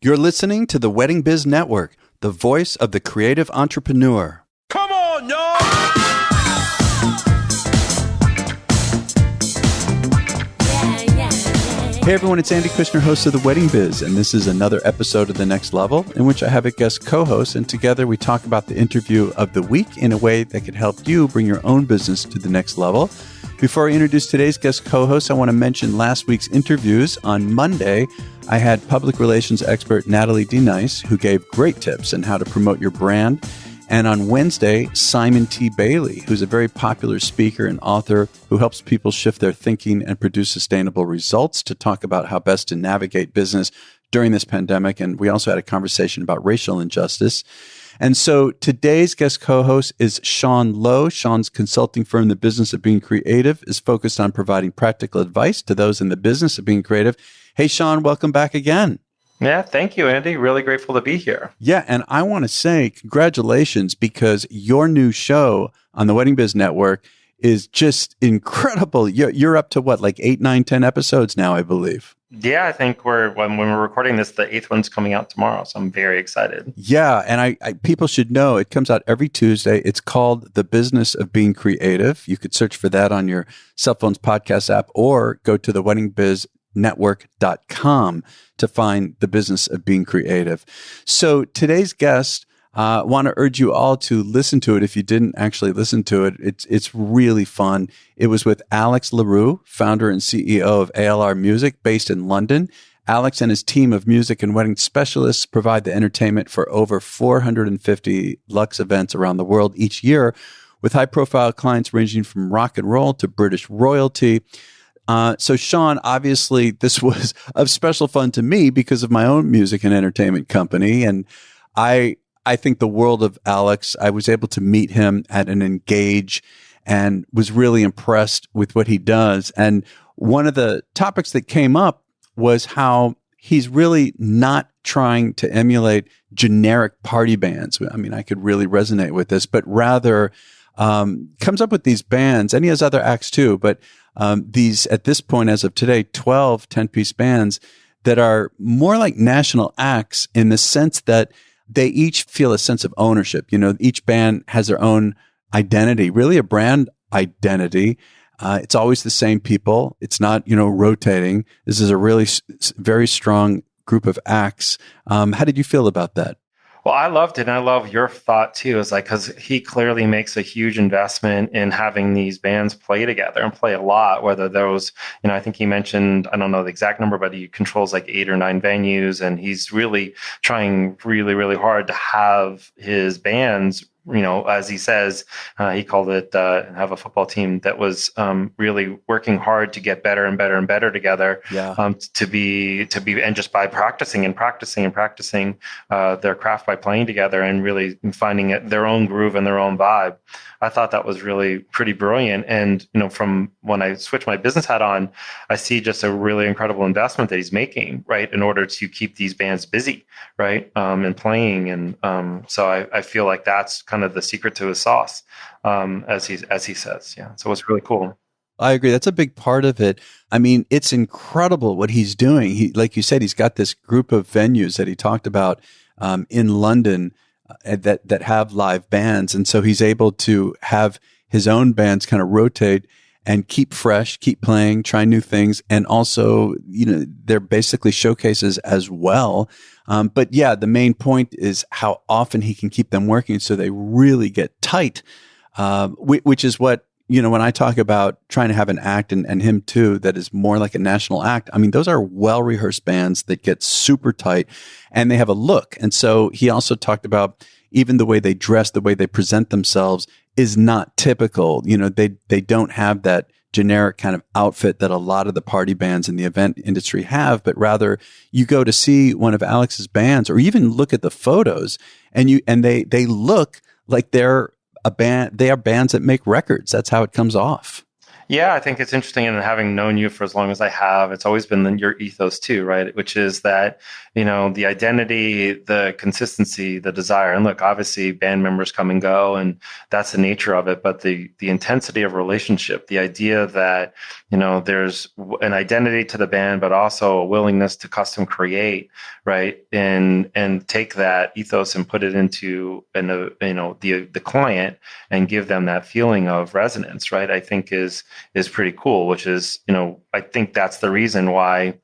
You're listening to the Wedding Biz Network, the voice of the creative entrepreneur. Come on, y'all! Hey everyone, it's Andy Kushner, host of The Wedding Biz, and this is another episode of The Next Level, in which I have a guest co-host, and together we talk about the interview of the week in a way that could help you bring your own business to the next level. Before I introduce today's guest co-host, I want to mention last week's interviews. On Monday, I had public relations expert Natalie D. Nice, who gave great tips on how to promote your brand. And on Wednesday, Simon T. Bailey, who's a very popular speaker and author who helps people shift their thinking and produce sustainable results, to talk about how best to navigate business during this pandemic. And we also had a conversation about racial injustice. And so today's guest co-host is Sean Lowe. Sean's consulting firm, The Business of Being Creative, is focused on providing practical advice to those in the business of being creative. Hey, Sean, welcome back again. Yeah, thank you, Andy. Really grateful to be here. Yeah, and I want to say congratulations, because your new show on the Wedding Biz Network is just incredible. You're up to what, like 8, 9, 10 episodes now, I believe. Yeah, I think when we're recording this, the 8th one's coming out tomorrow, so I'm very excited. Yeah, and I people should know it comes out every Tuesday. It's called The Business of Being Creative. You could search for that on your cell phone's podcast app, or go to theweddingbizNetwork.com to find The Business of Being Creative. So today's guest, want to urge you all to listen to it if you didn't actually listen to it. It's really fun. It was with Alex LaRue, founder and CEO of ALR Music, based in London. Alex and his team of music and wedding specialists provide the entertainment for over 450 Lux events around the world each year, with high-profile clients ranging from rock and roll to British royalty. So Sean, obviously this was of special fun to me because of my own music and entertainment company. And I think the world of Alex. I was able to meet him at an Engage and was really impressed with what he does. And one of the topics that came up was how he's really not trying to emulate generic party bands. I mean, I could really resonate with this, but rather comes up with these bands, and he has other acts too, but these, at this point, as of today, 12 10-piece bands that are more like national acts in the sense that they each feel a sense of ownership. You know, each band has their own identity, really a brand identity. It's always the same people. It's not, rotating. This is a really very strong group of acts. How did you feel about that? Well, I loved it, and I love your thought too. It's like, because he clearly makes a huge investment in having these bands play together and play a lot. Whether those, I think he mentioned, I don't know the exact number, but he controls like 8 or 9 venues, and he's really trying really, really hard to have his bands, as he says, he called it have a football team that was really working hard to get better and better and better together. Yeah. To be, and just by practicing their craft by playing together and really finding their own groove and their own vibe. I thought that was really pretty brilliant. And, from when I switch my business hat on, I see just a really incredible investment that he's making, right, in order to keep these bands busy, right, and playing. And so I feel like that's kind of the secret to his sauce, as he says. Yeah. So it's really cool. I agree. That's a big part of it. I mean, it's incredible what he's doing. He, like you said, he's got this group of venues that he talked about in London that have live bands. And so he's able to have his own bands kind of rotate and keep fresh, keep playing, try new things. And also, they're basically showcases as well. But yeah, the main point is how often he can keep them working so they really get tight, which is what, when I talk about trying to have an act, and him too, that is more like a national act. I mean, those are well-rehearsed bands that get super tight, and they have a look. And so he also talked about even the way they dress, the way they present themselves is not typical. They don't have that generic kind of outfit that a lot of the party bands in the event industry have, but rather you go to see one of Alex's bands, or even look at the photos, and they look like they're a band. They are bands that make records. That's how it comes off. Yeah, I think it's interesting. And having known you for as long as I have, it's always been your ethos too, right? Which is that, the identity, the consistency, the desire. And look, obviously band members come and go, and that's the nature of it. But the intensity of relationship, the idea that, there's an identity to the band, but also a willingness to custom create, right? And take that ethos and put it into, the client and give them that feeling of resonance, right? I think is pretty cool, which is, I think that's the reason why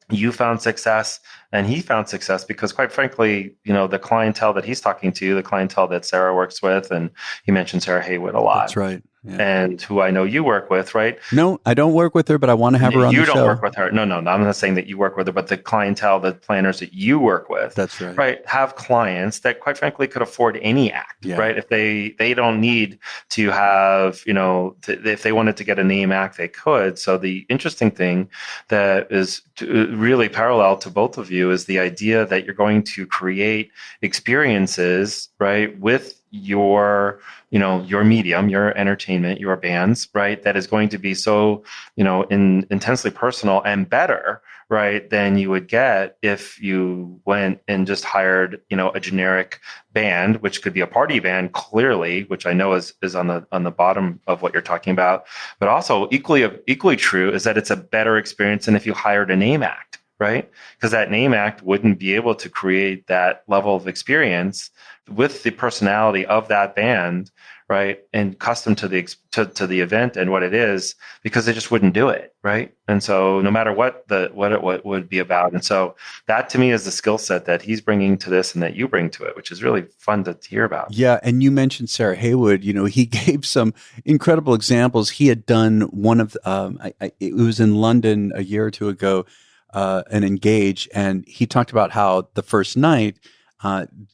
you found success and he found success, because quite frankly, the clientele that he's talking to, the clientele that Sarah works with, and he mentioned Sarah Haywood a lot. That's right. Yeah. And who I know you work with, right? No, I don't work with her, but I want to have her on the show. You don't work with her. No, I'm not saying that you work with her, but the clientele, the planners that you work with, that's right, right, have clients that quite frankly could afford any act, right? If they don't need to have, if they wanted to get a name act, they could. So the interesting thing that is really parallel to both of you is the idea that you're going to create experiences, right, with your medium, your entertainment, your bands, right? That is going to be so, intensely personal and better, right, than you would get if you went and just hired, a generic band, which could be a party band, clearly, which I know is on the bottom of what you're talking about. But also equally true is that it's a better experience than if you hired a name act, right? Because that name act wouldn't be able to create that level of experience with the personality of that band, right, and custom to the event and what it is, because they just wouldn't do it, right? And so no matter what it would be about, and so that to me is the skill set that he's bringing to this and that you bring to it, which is really fun to hear about. Yeah, and you mentioned Sarah Haywood. He gave some incredible examples. He had done one of it was in London a year or two ago, an Engage, and he talked about how the first night,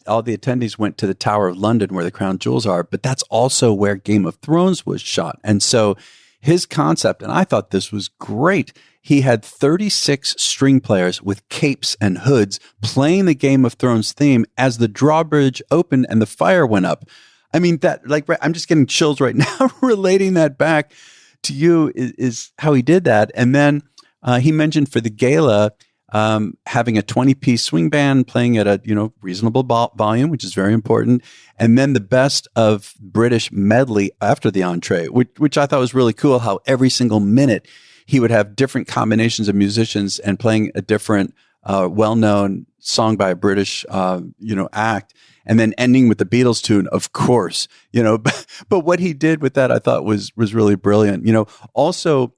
all the attendees went to the Tower of London where the crown jewels are, but that's also where Game of Thrones was shot. And so his concept, and I thought this was great, he had 36 string players with capes and hoods playing the Game of Thrones theme as the drawbridge opened and the fire went up. I mean, I'm just getting chills right now relating that back to you is how he did that. And then he mentioned for the gala, having a 20-piece swing band playing at a reasonable volume, which is very important, and then the best of British medley after the entree, which I thought was really cool. How every single minute he would have different combinations of musicians and playing a different well-known song by a British act, and then ending with the Beatles tune, of course. But what he did with that, I thought was really brilliant. Also.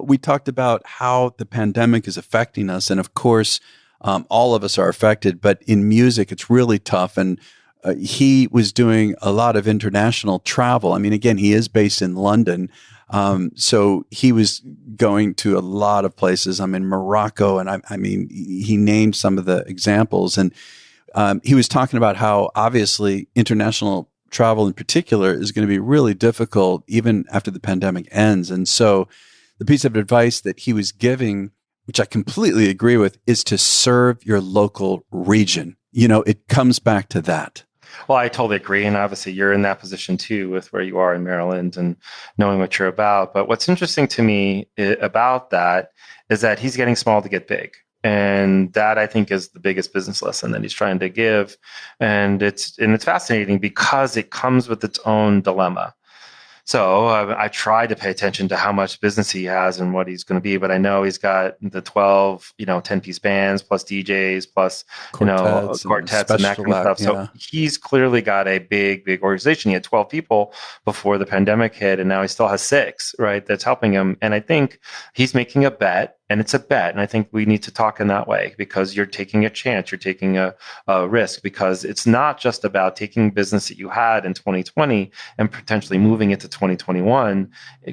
We talked about how the pandemic is affecting us. And of course, all of us are affected, but in music, it's really tough. And he was doing a lot of international travel. I mean, again, he is based in London. So he was going to a lot of places. I'm in Morocco. And I mean, he named some of the examples. And he was talking about how obviously international travel in particular is going to be really difficult even after the pandemic ends. And so the piece of advice that he was giving, which I completely agree with, is to serve your local region. It comes back to that. Well, I totally agree. And obviously you're in that position too with where you are in Maryland and knowing what you're about. But what's interesting to me about that is that he's getting small to get big. And that, I think, is the biggest business lesson that he's trying to give. And it's fascinating because it comes with its own dilemma. So I try to pay attention to how much business he has and what he's going to be, but I know he's got the 12, 10-piece bands plus DJs plus, quartets and that kind of stuff. So he's clearly got a big organization. He had 12 people before the pandemic hit, and now he still has 6, right? That's helping him. And I think he's making a bet. And it's a bet. And I think we need to talk in that way because you're taking a chance, you're taking a risk, because it's not just about taking business that you had in 2020 and potentially moving it to 2021.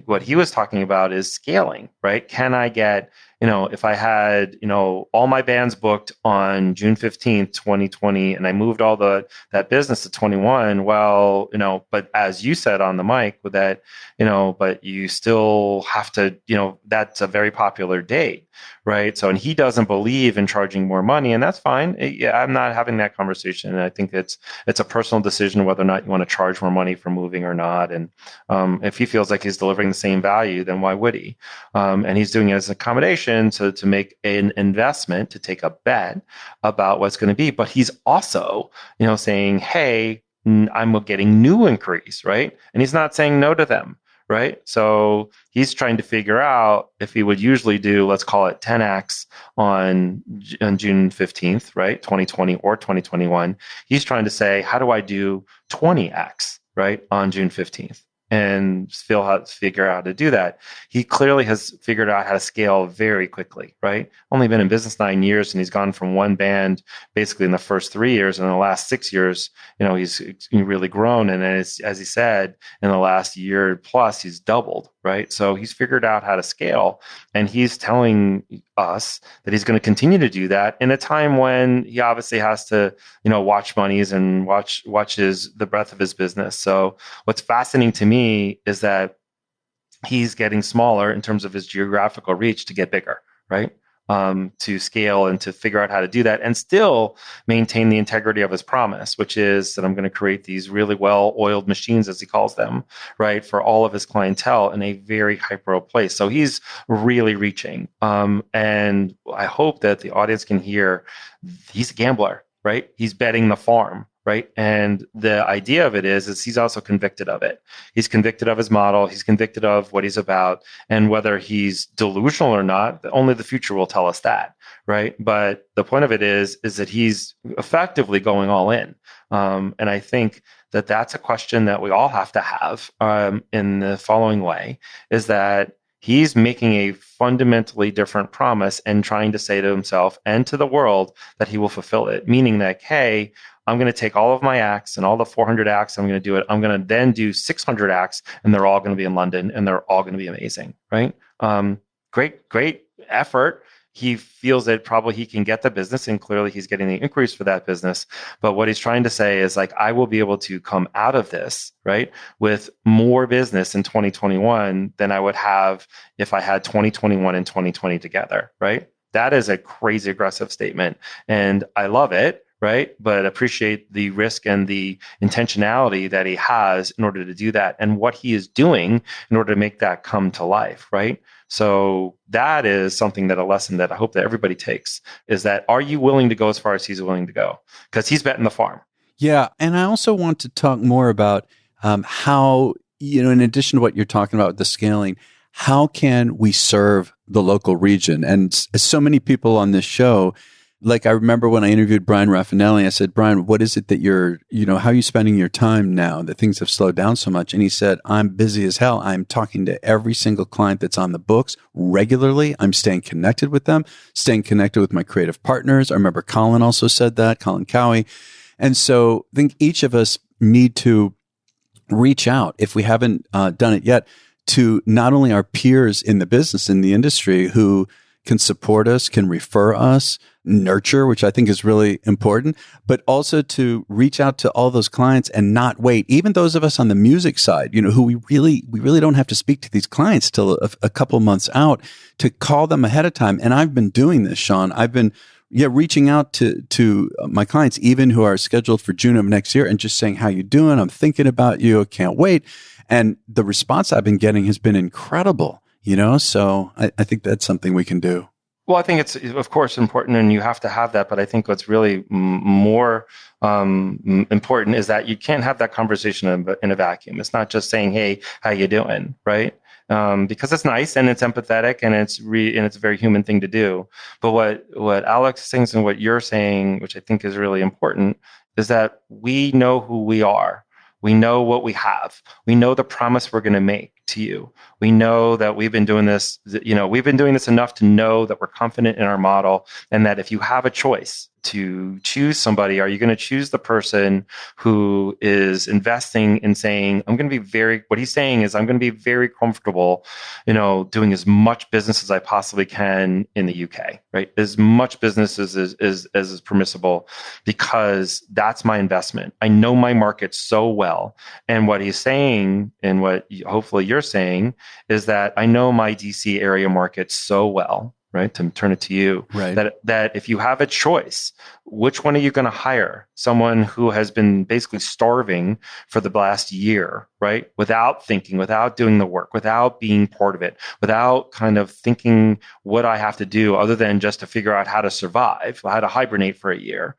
What he was talking about is scaling, right? Can I get if I had, all my bands booked on June 15th, 2020, and I moved all that business to 21, well, but as you said on the mic with that, but you still have to, that's a very popular date, right? So, and he doesn't believe in charging more money, and that's fine. Yeah, I'm not having that conversation. And I think it's a personal decision whether or not you want to charge more money for moving or not. And if he feels like he's delivering the same value, then why would he? And he's doing it as an accommodation to make an investment, to take a bet about what's going to be. But he's also, saying, hey, I'm getting new inquiries, right? And he's not saying no to them. Right. So he's trying to figure out if he would usually do, let's call it 10x on June 15th, right? 2020 or 2021. He's trying to say, how do I do 20x, right? On June 15th, and figure out how to do that. He clearly has figured out how to scale very quickly, right? Only been in business 9 years, and he's gone from one band basically in the first 3 years, and in the last 6 years, he's really grown. And as he said, in the last year plus, he's doubled, right? So he's figured out how to scale, and he's telling us that he's going to continue to do that in a time when he obviously has to, watch monies and watches the breadth of his business. So what's fascinating to me is that he's getting smaller in terms of his geographical reach to get bigger, right? To scale and to figure out how to do that and still maintain the integrity of his promise, which is that I'm going to create these really well-oiled machines, as he calls them, right, for all of his clientele in a very hyper place. So he's really reaching. And I hope that the audience can hear he's a gambler, right? He's betting the farm. Right. And the idea of it is he's also convicted of it. He's convicted of his model. He's convicted of what he's about. And whether he's delusional or not, only the future will tell us that. Right. But the point of it is that he's effectively going all in. And I think that that's a question that we all have to have in the following way, is that he's making a fundamentally different promise and trying to say to himself and to the world that he will fulfill it, meaning that, hey, I'm going to take all of my acts and all the 400 acts. I'm going to do it. I'm going to then do 600 acts, and they're all going to be in London, and they're all going to be amazing, right? Great effort. He feels that probably he can get the business, and clearly he's getting the inquiries for that business. But what he's trying to say is, like, I will be able to come out of this, right, with more business in 2021 than I would have if I had 2021 and 2020 together, right? That is a crazy aggressive statement, and I love it. Right. But appreciate the risk and the intentionality that he has in order to do that, and what he is doing in order to make that come to life. Right. So that is something, that a lesson that I hope that everybody takes, is that, are you willing to go as far as he's willing to go? Because he's betting the farm. Yeah. And I also want to talk more about how, in addition to what you're talking about with the scaling, how can we serve the local region? And so many people on this show, like I remember when I interviewed Brian Raffinelli, I said, Brian, what is it that how are you spending your time now that things have slowed down so much? And he said, I'm busy as hell. I'm talking to every single client that's on the books regularly. I'm staying connected with them, staying connected with my creative partners. I remember Colin also said that, Colin Cowie. And so I think each of us need to reach out, if we haven't done it yet, to not only our peers in the business, in the industry, who can support us, can refer us, nurture, which I think is really important, but also to reach out to all those clients and not wait. Even those of us on the music side, who we really don't have to speak to these clients till a couple months out, to call them ahead of time. And I've been doing this, Sean. I've been reaching out to my clients, even who are scheduled for June of next year, and just saying, how you doing? I'm thinking about you. I can't wait. And the response I've been getting has been incredible. So I think that's something we can do. Well, I think it's, of course, important, and you have to have that. But I think what's really more important is that you can't have that conversation in a vacuum. It's not just saying, hey, how you doing, right? Because it's nice and it's empathetic and it's a very human thing to do. But what Alex thinks and what you're saying, which I think is really important, is that we know who we are. We know what we have. We know the promise we're going to make to you. We know that we've been doing this, we've been doing this enough to know that we're confident in our model, and that if you have a choice to choose somebody, are you going to choose the person who is investing in saying, what he's saying is, I'm going to be very comfortable, doing as much business as I possibly can in the UK, right? As much business as is permissible, because that's my investment. I know my market so well. And what he's saying, and what hopefully you're saying, is that I know my DC area market so well, right? To turn it to you, right. that if you have a choice, which one are you going to hire? Someone who has been basically starving for the last year, right? Without thinking, without doing the work, without being part of it, without kind of thinking what I have to do other than just to figure out how to survive, how to hibernate for a year,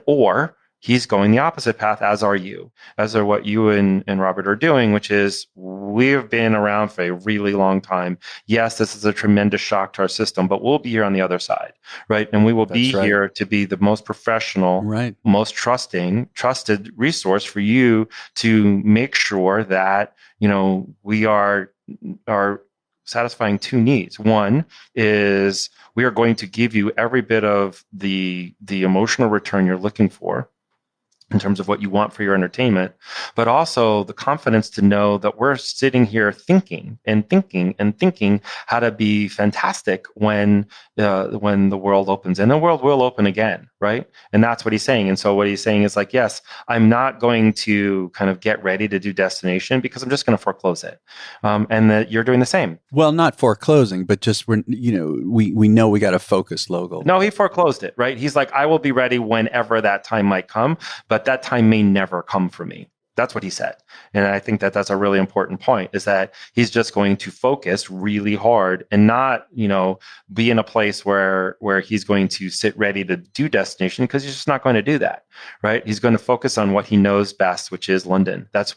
or he's going the opposite path, as are you, as are what you and Robert are doing, which is, we've been around for a really long time. Yes, this is a tremendous shock to our system, but we'll be here on the other side, right? And we will be here to be the most professional, most trusted resource for you to make sure that, we are satisfying two needs. One is, we are going to give you every bit of the emotional return you're looking for in terms of what you want for your entertainment, but also the confidence to know that we're sitting here thinking how to be fantastic when the world opens. And the world will open again, right? And that's what he's saying. And so what he's saying is like, yes, I'm not going to kind of get ready to do destination because I'm just going to foreclose it. And that you're doing the same. Well, not foreclosing, but just we know we got a focus logo. No, he foreclosed it, right? He's like, I will be ready whenever that time might come, but that time may never come for me. That's what he said. And I think that that's a really important point, is that he's just going to focus really hard and not, be in a place where he's going to sit ready to do destination, because he's just not going to do that, right? He's going to focus on what he knows best, which is London. That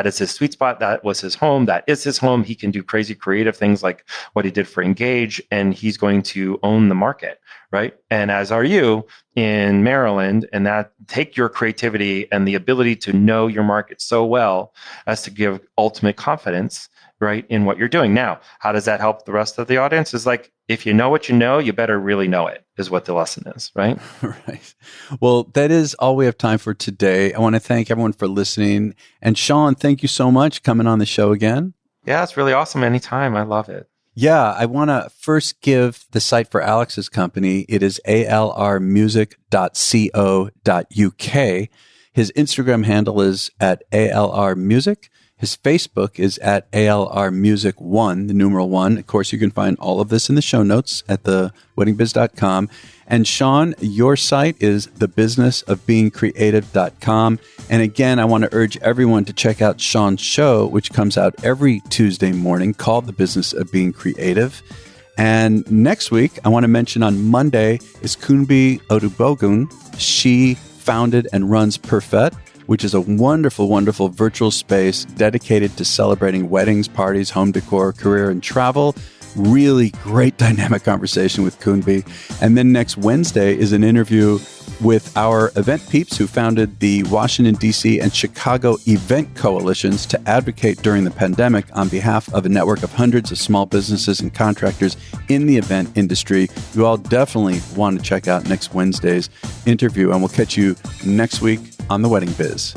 is his sweet spot. That was his home. That is his home. He can do crazy creative things like what he did for Engage, and he's going to own the market, right? And as are you in Maryland, and that take your creativity and the ability to know your market so well as to give ultimate confidence, right, in what you're doing. Now, how does that help the rest of the audience? Is like, if you know what you know, you better really know it, is what the lesson is, right? Right. Well, that is all we have time for today. I want to thank everyone for listening. And Sean, thank you so much coming on the show again. Yeah, it's really awesome. Anytime. I love it. Yeah, I want to first give the site for Alex's company. It is alrmusic.co.uk. His Instagram handle is at alrmusic. His Facebook is at alrmusic1, the numeral 1. Of course, you can find all of this in the show notes at theweddingbiz.com. And Sean, your site is thebusinessofbeingcreative.com. And again, I want to urge everyone to check out Sean's show, which comes out every Tuesday morning, called The Business of Being Creative. And next week, I want to mention on Monday is Kunbi Odubogun. She founded and runs Perfect, which is a wonderful, wonderful virtual space dedicated to celebrating weddings, parties, home decor, career, and travel. Really great dynamic conversation with Kunbi. And then next Wednesday is an interview with our event peeps who founded the Washington, D.C. and Chicago event coalitions to advocate during the pandemic on behalf of a network of hundreds of small businesses and contractors in the event industry. You all definitely want to check out next Wednesday's interview, and we'll catch you next week on The Wedding Biz.